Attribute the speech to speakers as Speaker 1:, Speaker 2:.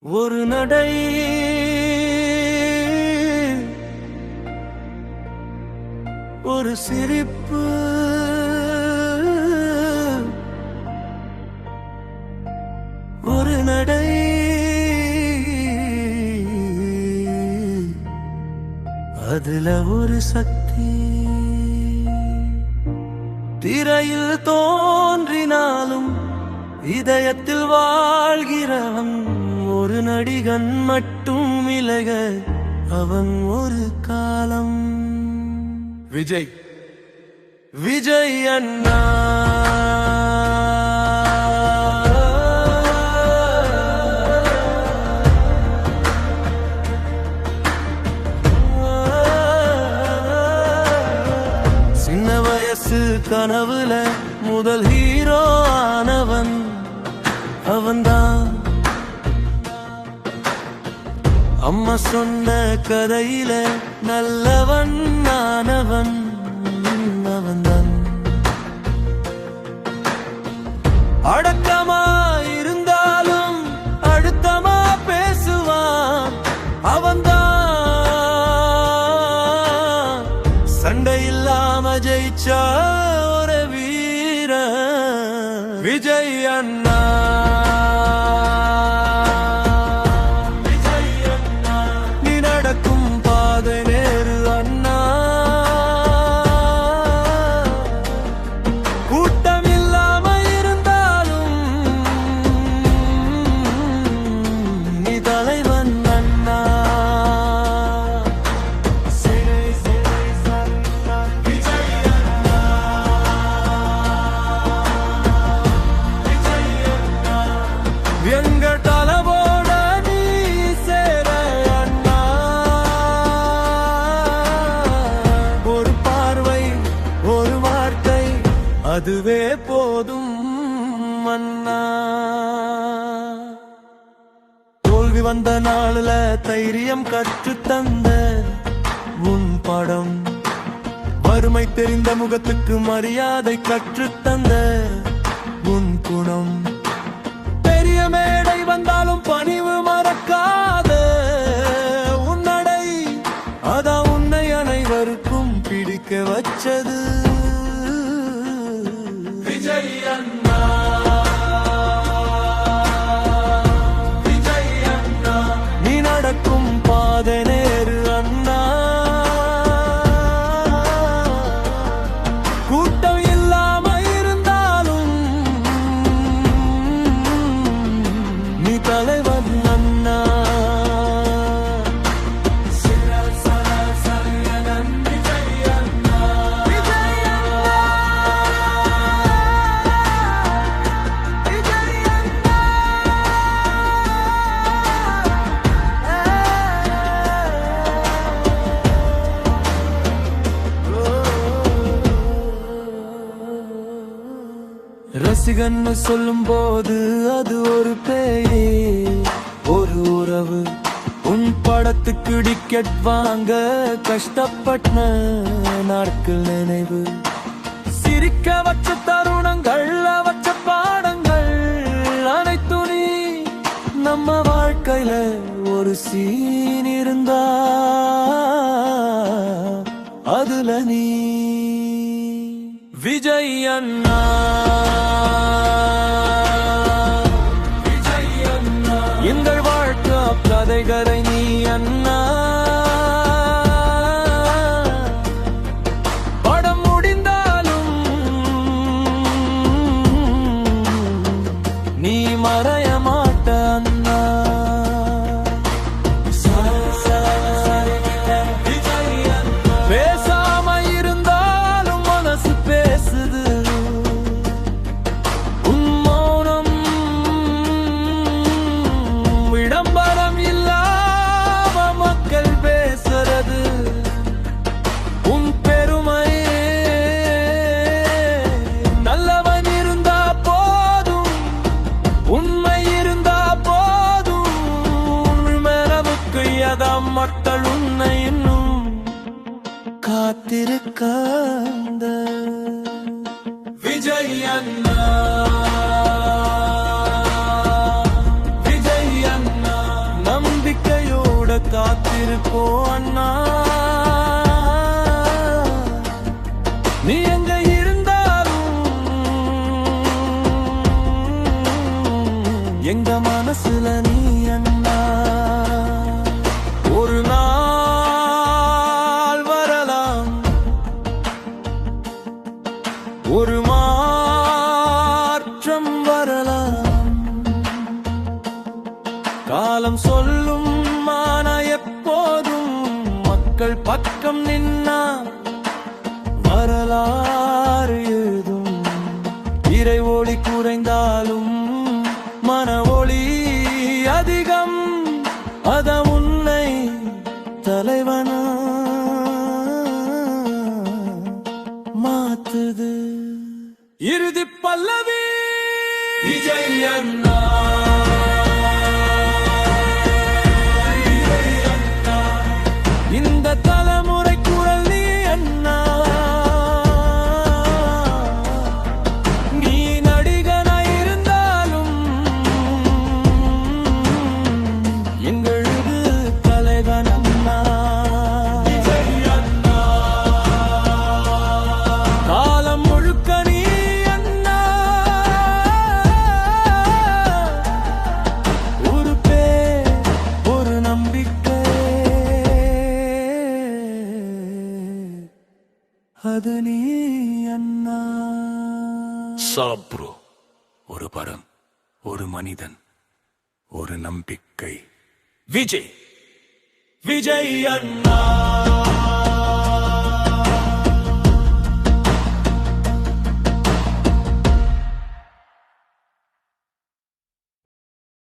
Speaker 1: ஒரு நடை ஒரு சிரிப்பு ஒரு நடை அதுல ஒரு சக்தி திரையில் தோன்றினாலும் இதயத்தில் வாழ்கிறவன் ஒரு நடிகன் மட்டும் இலக அவன் ஒரு காலம் விஜய் விஜய் அண்ணா சின்ன வயசு கனவுல முதல் ஹீரோ ஆனவன் அவன்தான் அம்மா சொன்ன கதையில நல்லவன் ஆனவன் அவன்தான் அடக்கமா இருந்தாலும் அடுத்தமா பேசுவான் அவன்தான் சண்டை இல்லாம ஜெயிச்சா ஒரு வீர விஜய் அண்ணா அதுவே போதும் மன்னா தோல்வி வந்த நாளுல தைரியம் கற்று தந்த உன் படம் வறுமை தெரிந்த முகத்துக்கு மரியாதை கற்று தந்த உன் குணம் பெரிய மேடை வந்தாலும் பணிவு மறக்காத உன் நடை அதான் உன்னை அனைவருக்கும் பிடிக்க வச்சது விஜய் அண்ணா விஜய் அண்ணா நீ நடக்கும் பாதை நேரு அண்ணா கூட்டம் இல்லாம இருந்தாலும் நீ தலைவன் அண்ணா ரசிகன்னு சொல்லும் போது அது ஒரு பேயே ஒரு உறவு உன் படத்துக்கு டிக்கெட் வாங்க கஷ்டப்பட்ட நாட்கள் நினைவு சிரிக்க வச்ச தருணங்கள் வச்ச பாடங்கள் அனைத்து நீ நம்ம வாழ்க்கையில ஒரு சீன் இருந்தா அதுல நீ விஜய் அண்ணா விஜய் அண்ணா எங்கள் வாழ்க்கை கதைகளை நீ அண்ணா படம் முடிந்தாலும் நீ மறைய மாட்ட அண்ணா பேசாம இருந்தாலும் மனசு பேசுது உன் மௌனம் விளம்பரம் இல்லாம மக்கள் பேசுறது உன் பெருமை நல்லவன் இருந்தா போதும் உண்மை இருந்தா போதும் மேலவுக்கு எதாம் மக்கள் உன்னை இன்னும் காத்திருக்க விஜய் அண்ணா விஜய் அண்ணா காத்திருப்போ அண்ணா. நீ எங்க இருந்தாலும் எங்க மனசுல நீ அண்ணா. ஒரு நாள் வரலாம், ஒரு மாற்றம் வரலாம், காலம் சொல்லும். ஆனா எப்போதும் மக்கள் பக்கம் நின்னா வரலாறு எழுதும். இறை ஒளி குறைந்தாலும் மன ஒளி அதிகம். அத உன்னை தலைவனா மாத்துது. இறுதி பல்லவி விஜய் அண்ணா. இந்த தலைமுறை குரல் நீ அண்ணா. நீ நடிகனாய் இருந்தாலும் எங்களது தலைவன் அண்ணா. காலம் முழுக்க நீ அண்ணா. ஒரு பேர், ஒரு நம்பிக்கை, அது நீ அண்ணா.
Speaker 2: சாப்ரோ, ஒரு படம், ஒரு மனிதன், ஒரு நம்பிக்கை. விஜய்
Speaker 1: விஜய் அண்ணா.